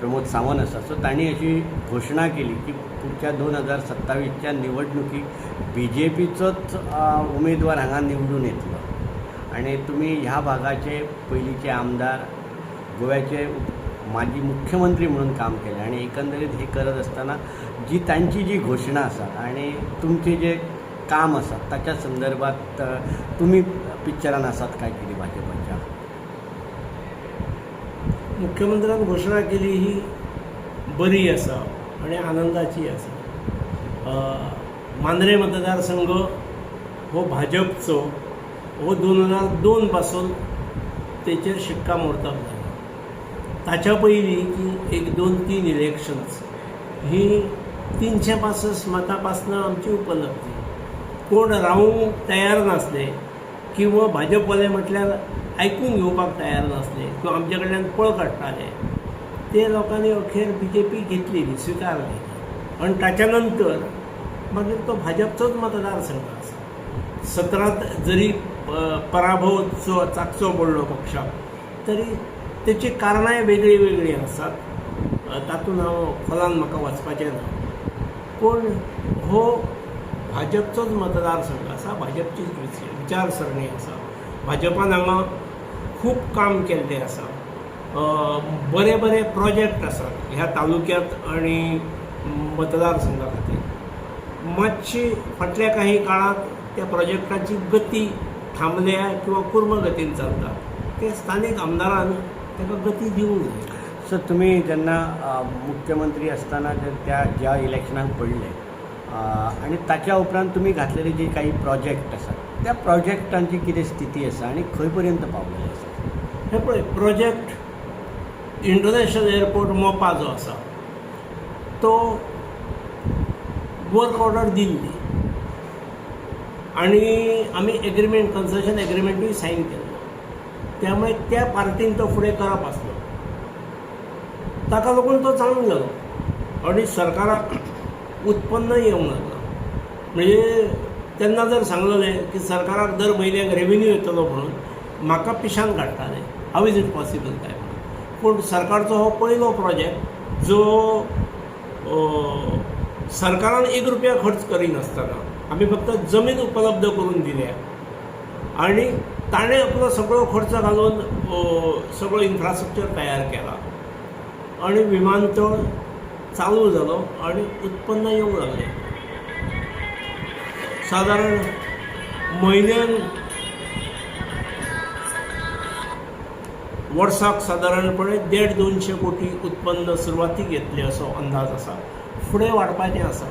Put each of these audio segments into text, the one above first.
प्रमोद सावंत आसा, सो तांणी अशी घोशणा केली की पुढच्या 2027च्या निवडणुकीक BJPचोच उमेदवार हांगा निवडून येतलो आणि तुमी ह्या भागाचे पयलींचे आमदार, गोव्याचे माजी मुख्यमंत्री म्हणून काम केले आणि एकंदरीत हे करत असताना जी तांची जी घोशणा आसा आणि तुमचे जे काम आसा ताच्या संदर्भात तुम्ही पिक्चरान आसात काय कितें भाजपाच्या? मुख्यमंत्र्यान घोशणा केली ही बरी आसा आणि आनंदाची आसा. मांद्रे मतदारसंघ हो भाजपचो हो 2002 पासून तेचेर शिक्कामोर्तब जाला. ताच्या पयलीं की 1-2-3 इलेक्शन्स ही 365 मतां पासून आमची उपलब्धी. कोण रावूंक तयार नासले किंवा भाजपवाले म्हटल्यार आयकून घेवपाक तयार नासले किंवा आमचे कडल्यान पळ काडटाले, ते लोकांनी अखेर BJP घेतलेली, स्विकारली आणि ताच्या नंतर मागीर तो भाजपचोच मतदारसंघ आसा. 17 जरी पराभव चाकचो पडलो पक्षाक तरी तेची कारणांय वेगळी वेगळी आसात. तातूंत हांव खोलान म्हाका वचपाचें ना, पूण हो भाजपचोच मतदारसंघ आसा, भाजपचीच विचारसरणी आसा. भाजपान हांगा खूब काम केल्लें आसा. बरे बरे प्रोजेक्ट आसात ह्या तालुक्यांत आणि मतदारसंघा खातीर. मातशी फाटल्या काही काळात त्या प्रोजेक्टाची गती थांबल्या किंवा कुर्म गतीन चलता. ते स्थानीक आमदारान ताका गती दिवंक जाय. सर, तुम्ही जेन्ना मुख्यमंत्री असताना त्या ज्या इलेक्शनाक पडले आणि ताच्या उपरांत तुम्ही घातलेले जे काही प्रोजेक्ट आसात त्या प्रोजेक्टांची कितें स्थिती आसा आणि खंय पर्यंत पावलेले आसा? हे पळय, प्रोजेक्ट इंटरनॅशनल एअरपोर्ट मोपा जो आसा तो वर्क ऑर्डर दिल्ली आणि आमी एग्रीमेंट, कन्सेशन एग्रीमेंटूय सायन केल्लो. त्यामुळे त्या पार्टीन तो फुडें करप आसलो. ताका लागून तो चालूंक लागलो आणि सरकाराक उत्पन्न येवंक लागला. म्हणजे तेन्ना जर सांगलेलें की सरकाराक दर म्हयन्याक रेव्हेन्यू येतलो म्हणून म्हाका पिशान काडटाले, हाव इज इट पॉसिबल काय म्हणून. पूण सरकारचो हो पयलो प्रोजेक्ट जो सरकारान 1 रुपया खर्च करिनासतना आमी फक्त जमीन उपलब्ध करून दिल्या आणि ताणें आपलो सगळो खर्च घालून सगळो इन्फ्रास्ट्रक्चर तयार केला आणि विमानतळ चालू जालो आणि उत्पन्न येवंक लागलें. सादारण म्हयन्यान वर्साक सादारणपणे 150-200 कोटी उत्पन्न सुरवातीक येतलें असो अंदाज आसा. फुडें वाडपाचें आसा.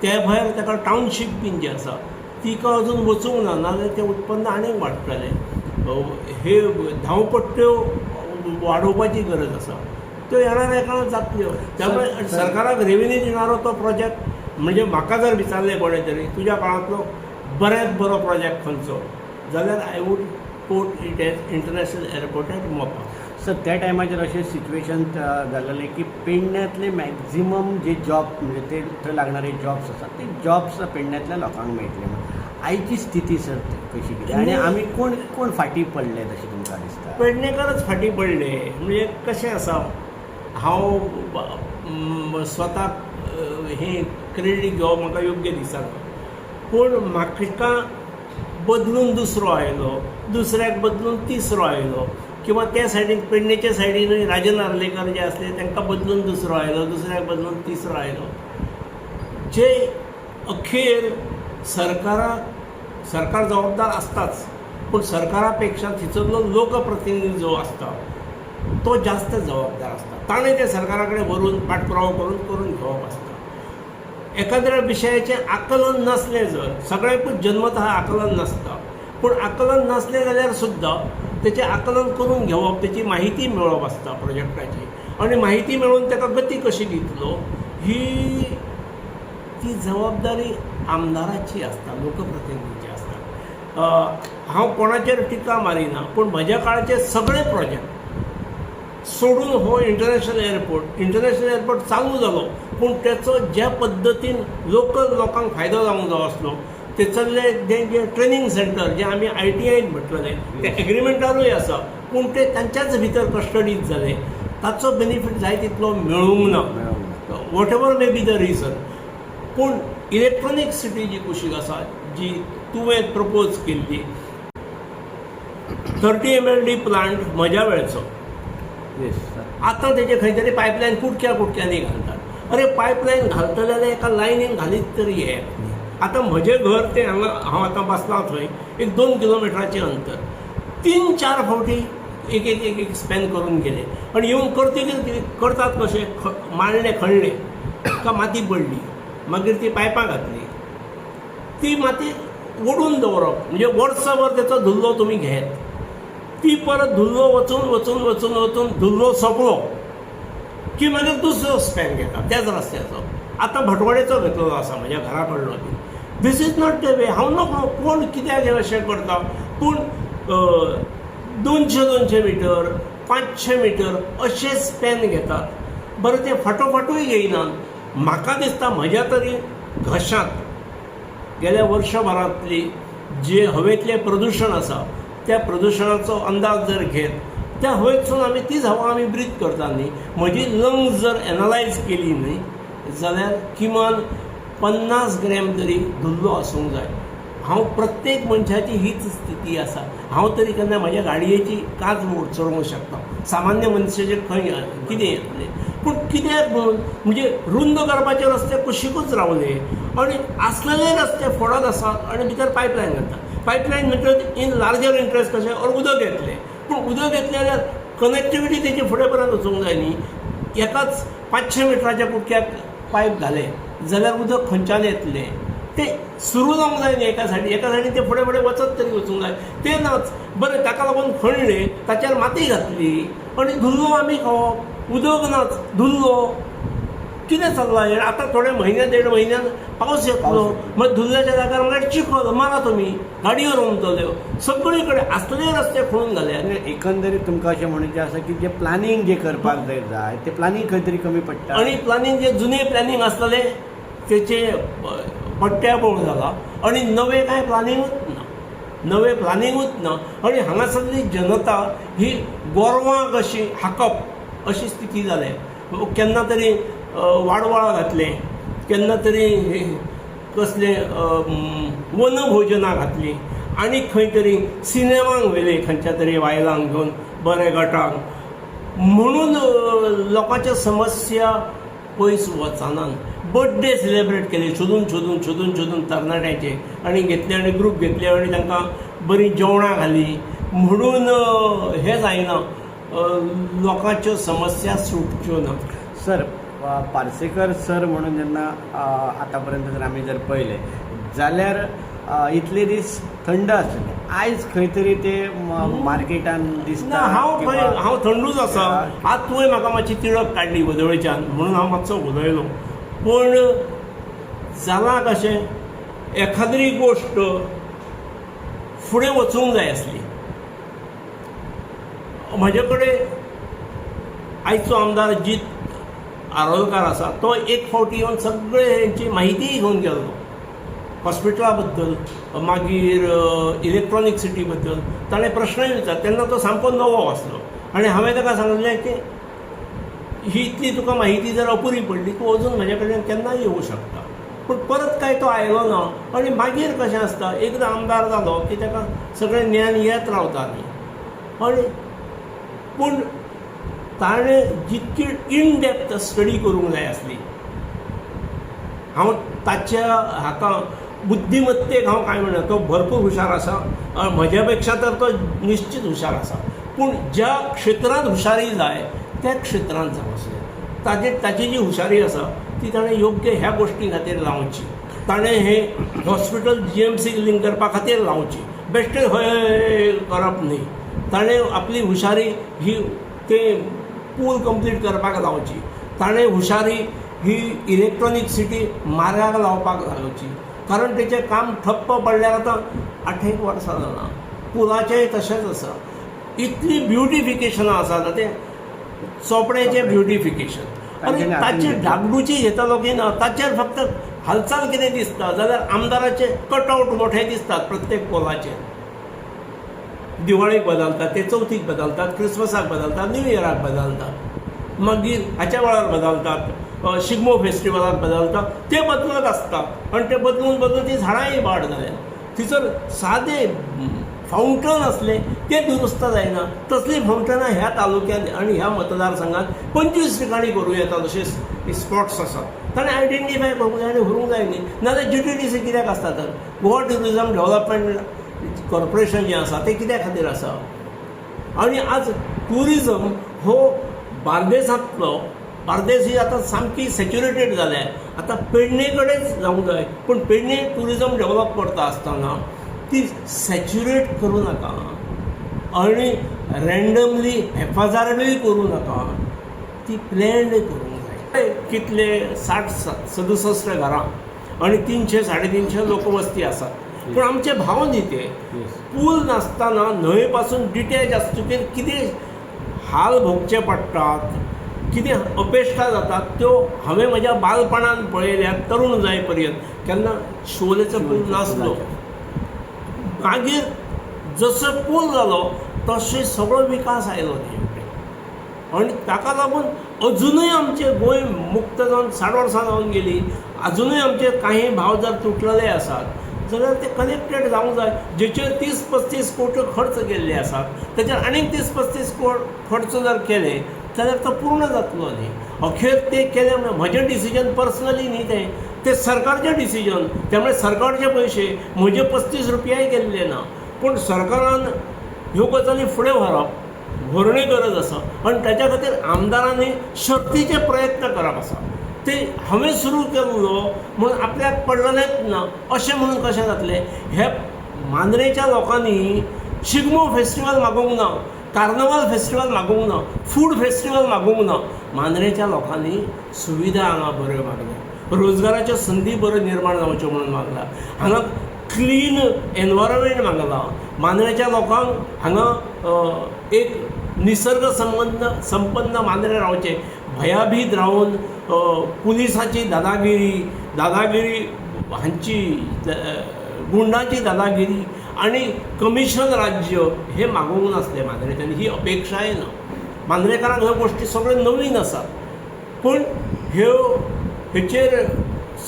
ते भायर ताका टावनशीप बीन जी आसा तिका अजून वचूंक ना, नाजाल्यार तें उत्पन्न आनीक वाडटलें. हे धांवपट्ट्यो वाडोवपाची गरज आसा. त्यो येणाऱ्या काळांत जातल्यो. त्यामुळे सरकाराक रेव्हेन्यू दिणारो तो प्रोजेक्ट, म्हणजे म्हाका जर विचारलें कोणें तरी तुज्या काळांतलो बऱ्यांत बरो प्रोजेक्ट खंयचो, जाल्यार I would quote it as international airport at Mopa. Sir, त्या टायमाचेर अशें सिच्युएशन जाल्लें की पेडण्यातले मॅक्झिमम जे जॉब म्हणजे ते थंय लागणारे जॉब्स आसात ते जॉब्स पेडण्यातल्या लोकांक मेळटले म्हणून आयची स्थिती सर कशी कितें आणि आमी कोण कोण फाटीं पडले अशें तुमकां दिसता? पेडणेकारच फाटीं पडले. म्हणजे कशें आसा, हांव स्वताक हे क्रेडीट घेवप म्हाका योग्य दिसना, पूण म्हाका बदलून दुसरो आयलो, दुसऱ्याक बदलून तिसरो आयलो, किंवा त्या सायडीन पेडणेच्या सायडीनूय राजन नार्लेकर जे आसले तांकां बदलून दुसरो आयलो, दुसऱ्याक बदलून तिसरो आयलो. जे अखेर सरकार जबाबदार आसताच, पूण सरकारा पेक्षा थिचरलो लोकप्रतिनिधी जो आसता तो जास्त जबाबदार आसता. ताणें ते सरकारा कडेन व्हरून पाठपुरावो करून घेवप आसता. एखाद्या विशयाचें आकलन नसलें जर, सगळ्यांकूच जन्मतः आकलन नासता, पूण आकलन नसलें जाल्यार सुद्दां तेचें आकलन करून घेवप, तेची माहिती मेळप आसता प्रोजेक्टाची, आणि माहिती मेळून ताका गती कशी दितलो ही ती जबाबदारी आमदाराची आसता, लोकप्रतिनिधीची आसता. हांव कोणाचेर टिका मारिना, पूण म्हज्या काळाचे सगळे प्रोजेक्ट सोडून हो इंटरनॅशनल एअरपोर्ट चालू जालो, पूण तेचो ज्या पद्दतीन लोकल लोकांक फायदो जावंक जाय आसलो, तेचल्ले जे ट्रेनिंग सेंटर जे आमी ITI म्हटलेले ते एग्रीमेंटारूय आसा, पूण ते तांच्याच भितर कस्टडीत जाले. ताचो बेनिफीट जाय तितलो मेळूंक ना. What ever may be the region. पूण इलेक्ट्रॉनीक सिटी जी कुशीक आसा जी तुवें प्रपोज केल्ली 30 MLD प्लांट म्हज्या वेळचो. Yes sir. आतां तेजे खंय तरी पायपलायन कुडक्यांनी घालतात. अरे पायपलायन घालतले जाल्यार एका लायनीन घालीत तरी येत न्ही. आतां म्हजें घर तें हांगा हांव आतां बसलां थंय एक 2 किलोमिटराचें अंतर. 3-4 फावटी एक स्पॅन करून गेले आनी येवन करतात कशें मारणे खणले का माती पडली मागीर ती पायपां घातली. ती माती ओडून दवरप म्हणजे वर्सभर तेचो धुल्लो तुमी घेत. ती परत धुल्लो वचून धुल्लो सोंपलो की मागीर दुसरो स्पॅन घेता त्याच रस्त्याचो. आतां भटवडेचो घेतलेलो आसा म्हज्या घरा कडलो बी. This is not the way. हांव नको कोण कित्याक हे अशें करता. पूण 200 मिटर 500 मिटर अशे स्पॅन घेतात. बरें ते फाटोफाटूय घेयनात. म्हाका दिसता म्हज्या तरी घशांत गेल्या वर्षभरांतली जे हवेतलें प्रदुशण आसा त्या प्रदुशणाचो अंदाज जर घेत त्या हवेतसून आमी तीच हवा आमी ब्रीथ करता न्ही. म्हजी लंग्स जर एनालायज केली न्ही जाल्यार किमान 50 ग्रॅम तरी धुल्लो आसूंक जाय. हांव प्रत्येक मनशाची हीच स्थिती आसा. हांव तरी केन्ना म्हाज्या गाडयेची काच चोरूंक शकता. सामान्य मनशाचें खंय कितें येतलें. पूण कित्याक म्हणून म्हणजे रुंद करपाचे रस्ते कुशीकूच रावले आनी आसलेले रस्ते फोडत आसात आनी भितर पायपलायन घालतात. पायपलायन म्हणजे इन लार्जर इंट्रस्ट कशें उदक येतलें. पूण उदक येतलें जाल्यार कनेक्टिविटी तेची फुडें पर्यंत वचूंक जाय न्ही. एकाच 500 मिटराच्या कुडक्याक पायप घाले जाल्यार उदक खंयच्यान येतलें तें सुरू जावंक जाय न्ही. एका सायडीन तें फुडें वचत तरी वचूंक जाय. तें नाच. बरें ताका लागून खणले ताचेर माती घातली आनी धुल्लो आमी खावप. उदक नाच धुल्लो कितें चल्लां हें. आतां थोडे म्हयने 1.5 म्हयन्यान पावस येतलो मागीर धुल्ल्याच्या जाग्यार मागीर चिखल मारा तुमी गाडयो रमतल्यो. सगळे कडेन आसले रस्ते खणून घाले. एकंदरीत तुमकां अशें म्हणचें आसा की जे प्लॅनिंग जे करपाक जाय ते प्लॅनिंग खंय तरी कमी पडटा. आनी प्लॅनिंग जे जुने प्लॅनिंग आसतले तेचे पट्ट्याबोळ जाला आनी नवें कांय प्लॅनिंगूच ना. आनी हांगासरली जनता ही गोरवां कशी हाकप अशी स्थिती जाल्या. केन्ना तरी वाडवळां घातले केन्ना तरी कसले वनभोजनां घातलीं आनी खंय तरी सिनेमांक व्हेले खंयच्या तरी बायलांक घेवन बरे गटांक. म्हणून लोकांच्या समस्या पयस वचनान. बर्थडे सेलिब्रेट केले सोदून तरणाट्याचे आनी घेतले आनी ग्रूप घेतले आनी तांकां बरीं जेवणां घालीं. म्हणून हें जायना. लोकांच्यो समस्या सुटच्यो ना. सर पार्सेकर सर म्हणून जेन्ना आतां पर्यंत जर आमी जर पळयलें जाल्यार इतले दीस थंड आसले. आयज खंय तरी ते मार्केटान दिसता. हांव थंडूच आसा. आज तुवें म्हाका मातशी तिळक काडली वदळेच्यान म्हणून हांव मातसो उलयलो. पूण जालां कशें एखादी गोश्ट फुडें वचूंक जाय आसली. म्हजे कडेन आयचो आमदार जीत आरोलकार आसा तो एक फावटी येवन सगळे हेंची म्हायती घेवन गेल्लो. हॉस्पिटला बद्दल मागीर इलेक्ट्रॉनीक सिटी बद्दल ताणें प्रश्नय विचारले. तेन्ना तो सामको नवो आसलो आनी हांवें ताका सांगलें की ही इतली तुका म्हायती जर अपुरी पडली तूं अजून म्हाजे कडेन केन्नाय येवं शकता. पूण परत काय तो आयलो ना. आनी मागीर कशें आसता एकदां आमदार जालो की ताका सगळें ज्ञान येत रावता न्ही. आनी पूण ताणें जितकी इन डेप्थ स्टडी करूंक जाय आसली. हांव ताच्या हाका बुद्धिमत्तेक हांव कांय म्हणना. तो भरपूर हुशार आसा. म्हज्या पेक्षा तर तो निश्चित हुशार आसा. पूण ज्या क्षेत्रांत हुशारी जाय त्या क्षेत्रांत जावं. ताची जी हुशारी आसा ती ताणें योग्य ह्या गोश्टी खातीर लावची. ताणें हें हॉस्पिटल GMCक लिंक करपा खातीर लावची. बेश्टे हय करप न्ही. ताणें आपली हुशारी ही ते पूल कंप्लीट करपाक लावची. ताणें हुशारी ही इलेक्ट्रॉनीक सिटी मार्गाक लावपाक लावची. कारण तेचें काम ठप्प पडल्यार आतां 8 वर्सां जालां. पुलाचेंय तशेंच आसा. इतली ब्युटिफिकेशनां आसात तें चोपड्याचें ब्युटिफिकेशन आनी ताची डागडुची घेतलो की ना ताचेर फक्त हालचाल कितें दिसता जाल्यार आमदाराचे कटआउट मोठे दिसतात प्रत्येक पोलाचेर. दिवाळेक बदलतात ते चवथीक बदलतात क्रिसमसाक बदलतात न्यू इयराक बदलतात. मागीर हाच्या वेळार बदलतात, शिगमो फेस्टिवलाक बदलतात, ते बदलत आसता आनी ते बदलून ती झाडांय वाड जाल्या. थंयसर सादे फावंटन असले ते दुरुस्त जायना. तसली फावंटनां ह्या तालुक्यांत आनी ह्या मतदारसंघात 25 ठिकाणी करूं येता. जशे स्पॉट्स आसात ताणें आयडेंटिफाय करूंक जाय आनी व्हरूंक जाय न्ही. नाजाल्यार GTDC कित्याक आसता तर गोवा ट्युरिझम डेव्हलपमेंट कॉर्पोरेशन जें आसा तें कित्या खातीर आसा. आनी आज ट्युरिझम हो बार्देसांतलो, बार्देस ही आतां सामकी सॅच्युरेटेड जाल्या. आतां पेडणे कडेच जावंक जाय, पूण पेडणे ट्युरिझम डेव्हलप करता आसतना ती सॅच्युरेट करूं नाका आनी रँडमली हेफाजार्डूय करूं नाका, ती प्लॅन्ड करूंक जाय. कितले 60-67 घरां आनी 300-350 लोकवस्ती आसात. पूण आमचे भाव न्ही ते पूल नासतना न्हंये पासून डिटॅच आसतकीर कितें हाल भोगचे पडटात, कितें अपेश्टा जातात त्यो हांवें म्हज्या बालपणांत पळयल्यात. तरूण जाय पर्यंत केन्ना शिवोलेचो पूल नासलो. मागीर जसो पूल जालो तशें सगळो विकास आयलो न्ही. आनी ताका लागून अजुनूय आमचे गोंय मुक्त जावन 60 वर्सां जावन गेली. अजुनूय आमचे काही भाव जर तुटलेले आसात जाल्यार ते कनेक्टेड जावंक जाय. जेचेर 30-35 कोटी खर्च केल्ले आसात तेचेर आनीक 30-35 कोटी खर्च जर केले जाल्यार तो पूर्ण जातलो न्ही. अखेर ते केले म्हणजे म्हजें डिसिजन पर्सनली न्ही, ते सरकारचें डिसिजन. त्यामुळे सरकारचे पयशे म्हजे 35 रुपयाय गेल्ले ना. पूण सरकारान ह्यो गजाली फुडें व्हरणे गरज आसा आनी ताच्या खातीर आमदारांनी शक्तीचे प्रयत्न करप आसा. ते हांवें सुरू केल्लो म्हणून आपल्याक पडलेलेच ना अशें म्हणून कशें जातलें. हे मांद्रेच्या लोकांनी शिगमो फेस्टिवल मागोवंक ना, कार्नवाल फेस्टिवल मागोवंक ना, फूड फेस्टिवल मागोवंक ना. मांद्रेच्या लोकांनी सुविधा हांगा बऱ्यो मागल्या, रोजगाराच्यो संदी बऱ्यो निर्माण जावच्यो म्हणून मागला. हांगा क्लीन एनवायरमेंट मागला. मांद्रेच्या लोकांक हांगा एक निसर्ग संपन्न मांद्रे रावचे, भयाभीत रावन पुलिसाची दादागिरी हांची गुंडांची दादागिरी आनी कमिशन राज्य हे मागोवंक नासले मांद्रेच्यांनी. ही अपेक्षाय ना. मांद्रेकारांक ह्यो गोश्टी सगळ्यो नवीन आसात. पूण हेचेर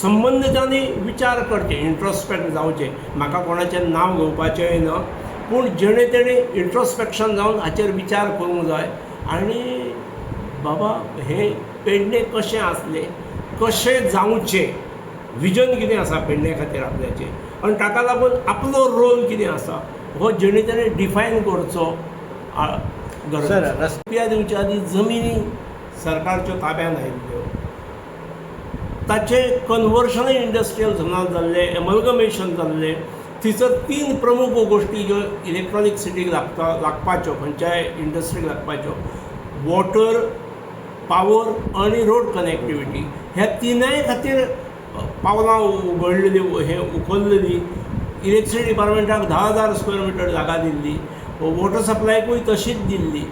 संबंदीतांनी विचार करचे, इंट्रोस्पेक्ट जावचें. म्हाका कोणाचें नांव घेवपाचेंय ना, पूण जेणे तेणे इंट्रोस्पेक्शन जावन हाचेर विचार करूंक जाय. आनी बाबा हे पेडणे कशें आसलें, कशें जावचें, विजन कितें आसा पेडणे खातीर आपल्याचें आनी ताका लागून आपलो रोल कितें आसा हो जेणे तेणे डिफायन करचो गरज. रुपया दिवच्या आदी जमिनी सरकारच्यो ताब्यान आयिल्ल्यो, ताचें कन्वर्शनय इंडस्ट्रियल झोनांत जाल्लें, एमल्गमेशन जाल्लें. थंयसर 3 प्रमुख गोश्टी ज्यो इलेक्ट्रॉनीक सिटीक लागपाच्यो, खंयच्याय इंडस्ट्रीक लागपाच्यो, वॉटर, पावर आनी रोड कनेक्टिविटी. ह्या तिनाय खातीर पावलां उगडलेली, हे उखललेली. इलेक्ट्रिसिटी डिपार्टमेंटाक 10,000 स्क्वेअर मिटर जागा दिल्ली. वॉटर सप्लायकूय तशीच दिल्ली.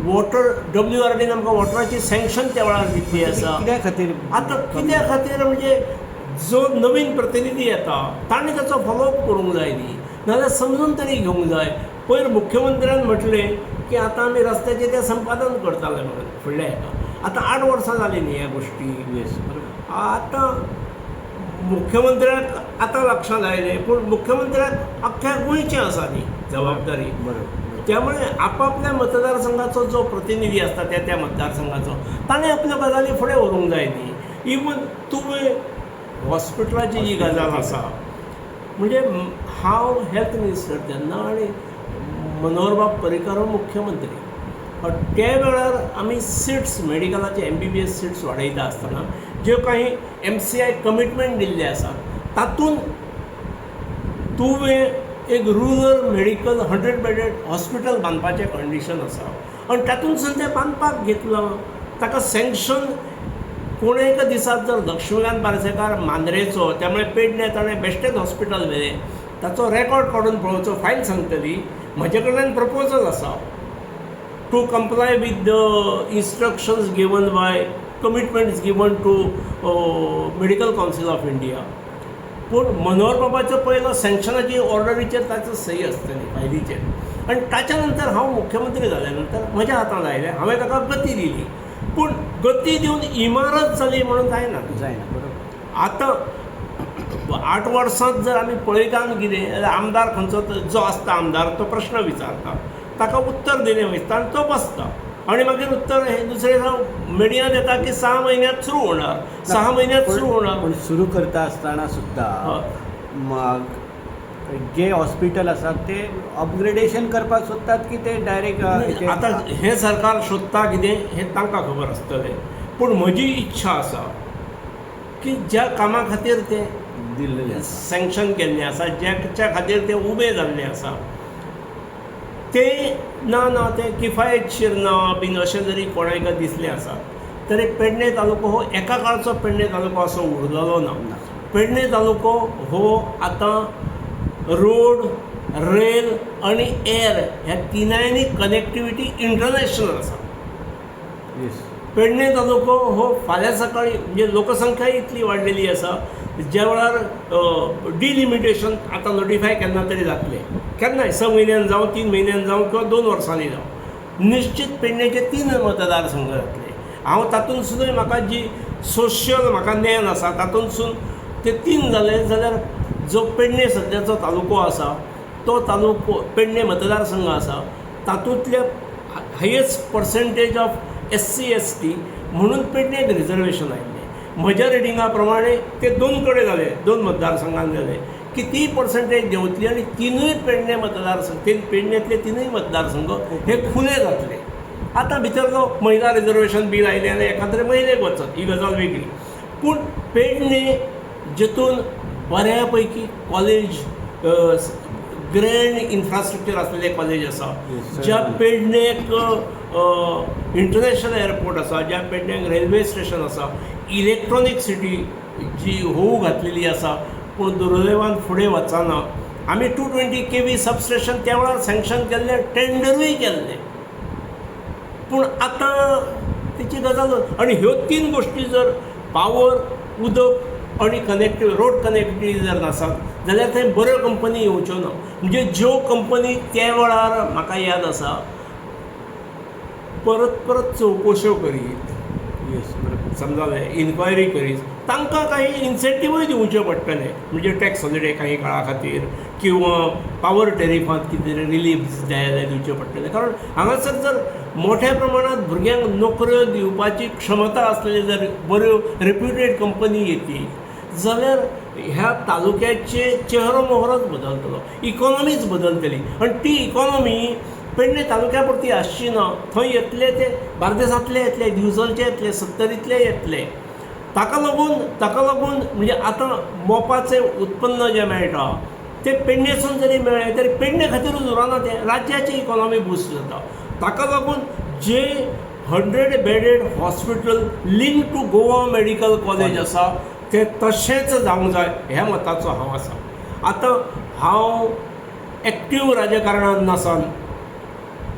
वॉटर WRDन आमकां वॉटराची सँक्शन त्या वेळार दिल्ली आसा. कित्या खातीर? आतां कित्या खातीर म्हणजे जो नवीन प्रतिनिधी येता ताणें ताचो फॉलोअप करूंक जाय न्ही, नाजाल्यार समजून तरी घेवंक जाय. पयर मुख्यमंत्र्यान म्हटलें की आतां आमी रस्त्याचें तें संपादन करताले म्हणून फुडल्या हेका. आतां 8 वर्सां जालीं न्ही ह्या गोश्टी. आतां मुख्यमंत्र्याक आतां लक्षांत आयलें, पूण मुख्यमंत्र्याक अख्ख्या गोंयची आसा न्ही जबाबदारी. त्यामुळे आपापल्या मतदारसंघाचो जो प्रतिनिधी असता त्या मतदारसंघाचो ताणें आपल्यो गजाली फुडें व्हरूंक जाय न्ही. इवन तुवें हॉस्पिटलाची जी गजाल आसा, म्हणजे हांव हेल्थ मिनिस्टर तेन्ना आनी मनोहर बाब पर्रीकार हो मुख्यमंत्री. त्या वेळार आमी सिट्स मेडिकलाचे MBBS सिट्स वाडयता आसतना ज्यो काही MCI कमिटमेंट दिल्ले आसा तातूंत तुवें एक रुरल मेडिकल 100 बेडेड हॉस्पिटल बांदपाचें कंडिशन आसा आनी तातूंत सुद्दां तें बांदपाक घेतलो. ताका सँक्शन कोणे एका दिसाक जर लक्ष्मीकांत पार्सेकार मांद्रेचो, त्यामुळे पेडणे ताणें बेश्टेच हॉस्पिटल व्हेलें, ताचो रेकॉर्ड काडून पळोवचो. फायल सांगतली म्हजे कडल्यान प्रपोजल आसा to comply with the instructions given by commitments given to medical council of India. पूण मनोहर बाबाचो पयलो सँक्शनाची ऑर्डरीचेर ताचो सही आसतली फायलीचेर. आनी ताच्या नंतर हांव मुख्यमंत्री जाल्या नंतर म्हज्या हातांत आयलें, हांवें ताका गती दिली. पूण गती दिवन इमारत जाली म्हणून जायना. जायना बरोबर. आतां 8 वर्सांत जर आमी पळयता कितें जाल्यार आमदार खंयचो जो आसता आमदार तो प्रश्न विचारता, ताका उत्तर दिलें वयता आनी तो बसता आनी मागीर उत्तर हे दुसरे मिडिया देता की 6 म्हयन्यांत सुरू होणार, 6 म्हयन्यांत सुरू होणार. पण सुरू करता आसतना सुद्दां मग जे हॉस्पिटल आसात ते अपग्रेडेशन करपाक सोदतात की ते डायरेक्ट. आतां हें सरकार सोदता कितें हें तांकां खबर आसतलें. पूण म्हजी इच्छा आसा की ज्या कामा खातीर ते दिल्लेले सँक्शन केल्लें आसा, ज्याच्या खातीर ते उबे जाल्ले आसा, ते ना ते किफायतशीर ना बीन अशें जरी कोणाक दिसलें आसा तरी पेडणे तालुको हो एका काळचो पेडणे तालुको असो उरलेलो ना. पेडणे तालुको हो आतां रोड, रेल आनी एअर ह्या तिनायनी कनेक्टिविटी इंटरनॅशनल आसा. येस. पेडणे तालुको हो फाल्यां सकाळी म्हणजे लोकसंख्या इतली वाडलेली आसा ज्या वेळार डिलिमिटेशन आतां नोटिफाय केन्ना तरी जातलें, केन्नाय 6 म्हयन्यान जावं 3 म्हयन्यान जावं किंवा 2 वर्सांनी जावं, निश्चित पेडणेचे 3 मतदारसंघ जातले. हांव तातूंत सुद्दां म्हाका जी सोशियल म्हाका ज्ञान आसा तातूंतसून ते 3 जाले जाल्यार जो पेडणे सद्याचो तालुको आसा तो तालुको पेडणे मतदारसंघ आसा तातूंतले highest percentage of SC ST म्हणून पेडणेक रिजर्वेशन आयिल्लें. म्हज्या रिडिंगा प्रमाणे ते 2 कडेन जाले, 2 मतदारसंघांत जाले. किती पर्सेंटेज देंवतली आनी 3 पेडणे मतदारसंघ पेडणेंतले 3 मतदारसंघ हे खुले जातले. आतां भितर जो महिला रिजर्वेशन बील आयलें आनी एखाद्रे महिलेक वचत ही गजाल वेगळी. पूण पेडणे जितून बऱ्या कॉलेज ग्रँड इन्फ्रास्ट्रक्चर आसलेले कॉलेज आसा, ज्या पेडणेक इंटरनॅशनल एअरपोर्ट आसा, ज्या पेडणेक रेल्वे स्टेशन आसा, इलेक्ट्रॉनीक सिटी जी होऊ घातलेली आसा, पूण दुर्दैवान फुडें वचना. आमी 220 kV सबस्टेशन त्या वेळार सँक्शन केल्लें, टेंडरूय केल्लें, पूण आतां तेची गजाल. आनी ह्यो 3 गोश्टी जर पावर, उदक आनी रोड कनेक्टिविटी जर नासत जाल्यार थंय बऱ्यो कंपनी येवच्यो ना. म्हणजे ज्यो कंपनी त्या वेळार म्हाका याद आसा परत चवकश्यो करीत, समजालें, इन्क्वायरी करीत, तांकां काही इन्सेंटिव्हय दिवचे पडटले. म्हणजे टॅक्स हॉलिडे काही काळा खातीर किंवा पावर टॅरिफांत कितें रिलीफ जाय जाल्यार दिवचे पडटले. कारण हांगासर जर मोठ्या प्रमाणात भुरग्यांक नोकऱ्यो दिवपाची क्षमता आसलेली जर बऱ्यो रेप्युटेड कंपनी येतली जाल्यार ह्या तालुक्याचे चेहरो मोहरोच बदलतलो, इकॉनॉमीच बदलतली. आनी ती इकॉनॉमी पेडणे तालुक्या पुरती आसची ना. थंय येतले ते बार्देसांतले येतले, दिवचलचे येतले, सत्तरीतले येतले. ताका लागून म्हणजे आतां मोपाचें उत्पन्न जें मेळटा तें पेडणेसून जरी मेळ्ळें तरी पेडणे खातीरूच उरना, तें राज्याची इकॉनॉमी बूस्ट जाता. ताका लागून जे 100 bedded hospital link to Goa medical college आसा ते तशेंच जावंक जाय ह्या मताचो हांव आसा. आतां हांव एक्टीव राजकारणांत नासन,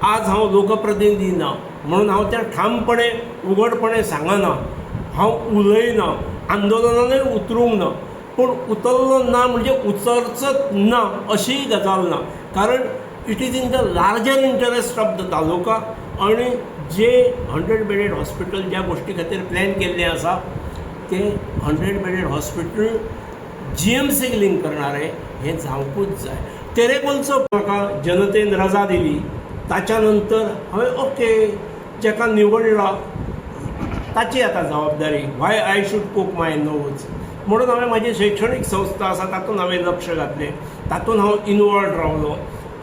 आज हांव लोकप्रतिनिधी ना म्हणून हांव तें ठामपणे उघडपणे सांगना, हांव उलयना, आंदोलनानूय उतरूंक ना. पूण उतरलो ना म्हणजे उतरचोच ना अशीय गजाल ना. कारण it is in the larger interest of the taluka. आनी जे 100 बेडेड हॉस्पिटल ज्या गोश्टी खातीर प्लॅन केल्लें आसा ते 100 बेडेड हॉस्पिटल GMCक लिंक करणारे हे जावंकूच जाय. तेरेकोलचो म्हाका जनतेन रजा दिली, ताच्या नंतर हांवें ओके जेका निवडला ताची आतां जबाबदारी, Y I should cook my knows म्हणून हांवें म्हाजी शैक्षणीक संस्था आसा तातूंत हांवें लक्ष घातलें, तातूंत हांव इनवॉल्ड रावलो.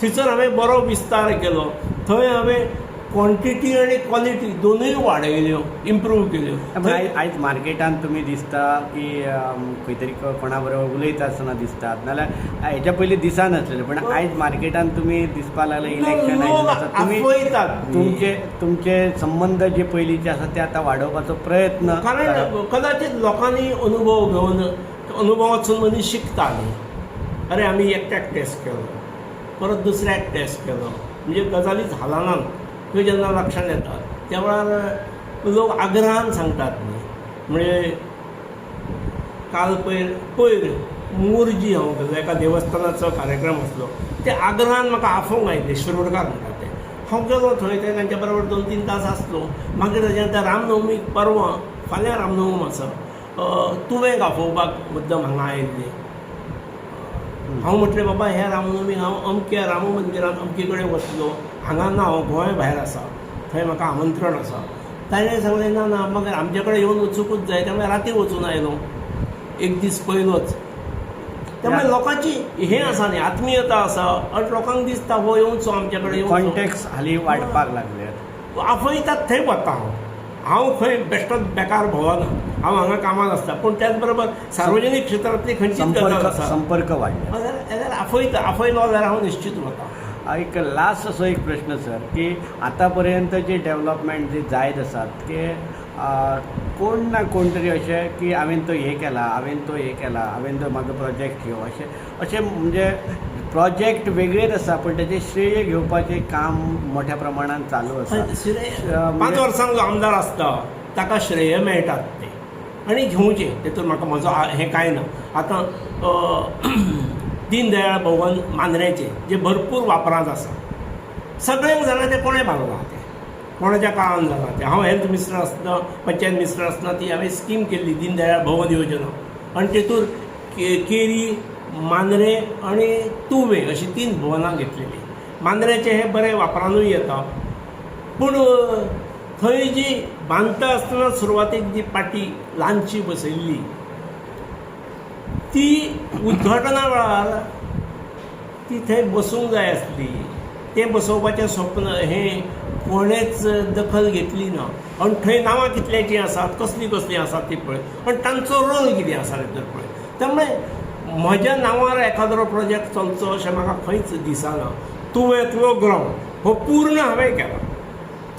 थंयसर हांवें बरो विस्तार केलो. थंय हांवें क्वॉन्टिटी आनी क्वॉलिटी दोनूय वाडयल्यो, इम्प्रूव केल्यो. आयज मार्केटांत तुमी दिसता की खंय तरी कोणा बरोबर उलयता आसतना दिसतात, नाल्यार हेच्या पयलीं दिसानासलेले, पण आयज मार्केटांत तुमी दिसपाक लागले इलेक्शन तुमी तुमचे संबंध जे पयलींचे आसा ते आतां वाडोवपाचो प्रयत्न. कारण कदाचित लोकांनी अनुभव घेवन अनुभवातसून मनीस शिकता न्ही. अरे आमी एकट्याक टेस्ट केलो, परत दुसऱ्याक टेस्ट केलो, म्हणजे गजाली झाला ह्यो जेन्ना लक्षांत येता त्या वेळार लोक आग्रहान सांगतात न्ही. म्हणजे काल पयर मुर्जी हांव गेलो, एका देवस्थानाचो कार्यक्रम आसलो, ते आग्रहान म्हाका आफोवंक आयिल्ले शिरोडकार म्हणटा ते. हांव गेलो थंय तांच्या बरोबर 2-3 तास आसलो. मागीर ताच्या नंतर रामनवमीक परवां फाल्यां रामनवमी आसा तुवें दाखोवपाक मुद्दम हांगा आयिल्ले. हांव म्हटलें बाबा ह्या रामनवमीक हांव अमक्या राम मंदिरांत अमके कडेन वतलो, हांगा ना हांव गोंय भायर आसा, थंय म्हाका आमंत्रण आसा. ताणें सांगलें ना ना मागीर आमचे कडेन येवन वचूंकूच जाय. त्यामुळे रातीं वचून आयलो एक दीस पयलोच. त्यामुळे लोकांची हें आसा न्ही, आत्मीयता आसा आणि लोकांक दिसता हो येवचो आमचे कडेन येवचो. कॉन्टॅक्ट्स हालीं वाडपाक लागले. आपयतात थंय वता हांव खंय बेश्टोच बेकार भोंवना. हांव हांगा कामाक आसता पूण त्याच बरोबर सार्वजनीक क्षेत्रांतली खंयचीच गजाल आसा संपर्क वाडले. जाल्यार आपयलो जाल्यार हांव निश्चित वता. एक लास्ट असो एक प्रश्न सर की आतापर्यंत जे डेव्हलपमेंट जे जायत आसात ते कोण ना कोण तरी अशें की हांवें तो हे केला, हांवें तो हे केला, हांवें तो म्हाजो प्रोजेक्ट घेव अशें म्हणजे प्रोजेक्ट वेगळेच आसा पूण तेजें श्रेय घेवपाचें काम मोठ्या प्रमाणात चालू आसा. 5 वर्सांक जो आमदार आसता ताका श्रेय मेळटात ते आनी घेवचें, तातूंत म्हाका म्हजो हें कांय ना. आतां दीनदयाळ भवन मांद्रेचें जे भरपूर वापरांत आसा, सगळ्यांक जाणां तें कोणें बांदलां तें, कोणाच्या काळान जालां तें. हांव हेल्थ मिनिस्टर आसतना पंचायत मिनिस्टर आसतना ती हांवें स्कीम केल्ली दीनदयाळ भवन योजना, आनी तेतूंत केरी, मांद्रे आनी तुवें अशीं 3 भवनां घेतलेलीं. मांद्रेचें हें बरें वापरानूय येता पूण थंय जी बांदता आसतना सुरवातेक जी पाटी ल्हानशी बसयल्ली ती उद्घाटना वेळार ती थंय बसूंक जाय आसली. तें बसोवपाचें स्वप्न हें कोणेच दखल घेतली ना. आनी थंय नांवां कितल्याची आसात, कसलीं कसलीं आसात ती पळय, आनी तांचो रोल कितें आसा तेतून पळय. त्यामुळे म्हज्या नांवार एखादो प्रोजेक्ट चलचो अशें म्हाका खंयच दिसना. तुवेंतलो ग्रावंड हो पूर्ण हांवें केला,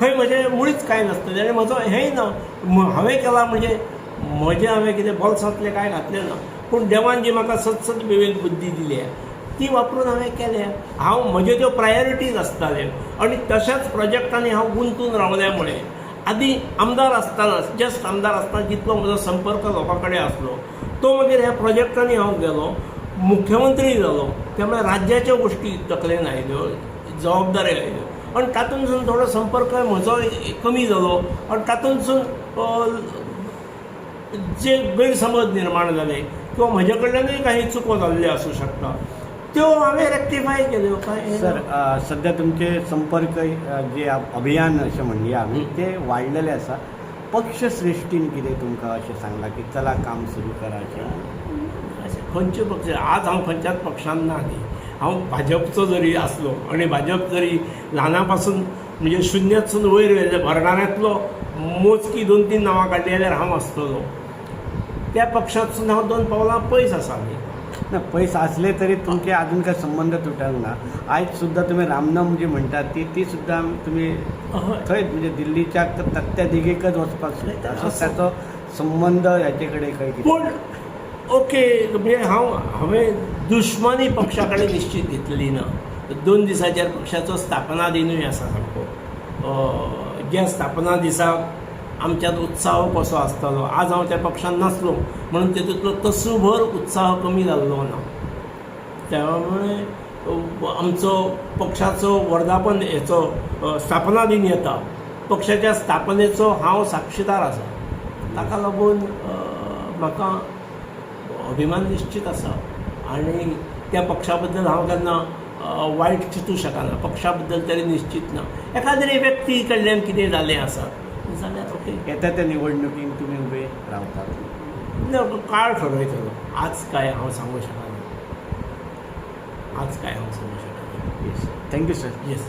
थंय म्हजें मुळीच कांय नासतलें आनी म्हजो हेंय ना. हांवें केला म्हणजे म्हजें हांवें कितें बोल्सांतलें कांय घातलें ना, पूण देवान जी म्हाका सदसद विवेक बुद्धी दिली ती वापरून हांवें केलें. हांव म्हज्यो ज्यो प्रायोरिटीज आसताल्यो आनी तशाच प्रोजेक्टांनी हांव गुंतून रावल्या मुळे आदीं आमदार आसतना जस्ट आमदार आसतना जितलो म्हजो संपर्क लोकां कडेन आसलो तो मागीर ह्या प्रोजेक्टांनी हांव गेलो, मुख्यमंत्री जालो. त्यामुळे राज्याच्यो गोश्टी तकलेन आयल्यो, जबाबदारी आयल्यो आनी तातूंतसून थोडो संपर्क म्हजो कमी जालो आनी तातूंतसून जे गैरसमज निर्माण जाले किंवा म्हजे कडल्यानूय काही चुको जाल्ल्यो आसूं शकता त्यो हांवें रेक्टिफाय केल्यो. काय सर सध्या तुमचे संपर्क जे अभियान अशें म्हणया आमी ते वाडलेले आसा. पक्ष श्रेश्ठीन कितें तुमकां अशें सांगलां की चला काम सुरू करा अशें? खंयचे पक्ष? आज हांव खंयच्याच पक्षान ना न्ही. हांव भाजपचो जरी आसलो आनी भाजप जरी ल्हाना पासून म्हणजे शुन्यातसून वयर भरणाऱ्यांतलो मोजकी 2-3 नांवां काडली जाल्यार हांव आसतलो. त्या पक्षांतसून हांव 2 पावलां पयस आसा न्ही. ना पयस असले तरी तुमचे अजून काय संबंध तुटक ना. आयज सुद्धा तुम्ही रामनाम जी म्हणटात ती सुद्धा तुम्ही थंय म्हणजे दिल्लीच्या तत्त्या दिगेकच वचपाक सोदता. असो त्याचो संबंध ह्याचे कडेन खंय कितें? पूण ओके म्हणजे हांवें दुश्मनी पक्षा कडेन निश्चित घेतलेली ना. 2 दिसाचेर पक्षाचो स्थापना दिनूय आसा सामको. ज्या स्थापना दिसाक आमच्यात उत्साह कसो आसतालो, आज हांव त्या पक्षान नासलो म्हणून तेतूंतलो तसूभर उत्साह कमी जाल्लो ना. त्यामुळे आमचो पक्षाचो वर्धापन हेचो स्थापना दिन येता, पक्षाच्या स्थापनेचो हांव साक्षीदार आसा. ताका लागून म्हाका अभिमान निश्चित आसा आनी त्या पक्षा बद्दल हांव केन्ना वायट चिंतूं शकना. पक्षा बद्दल तरी निश्चित ना. एखाद्या व्यक्ती कडल्यान कितें जालें आसा जाल्यार ओके. येता त्या निवडणुकीक तुमी उबे रावतात? काळ ठरयतलो. आज काय हांव सांगूं शकना. येस. Thank you sir. येस.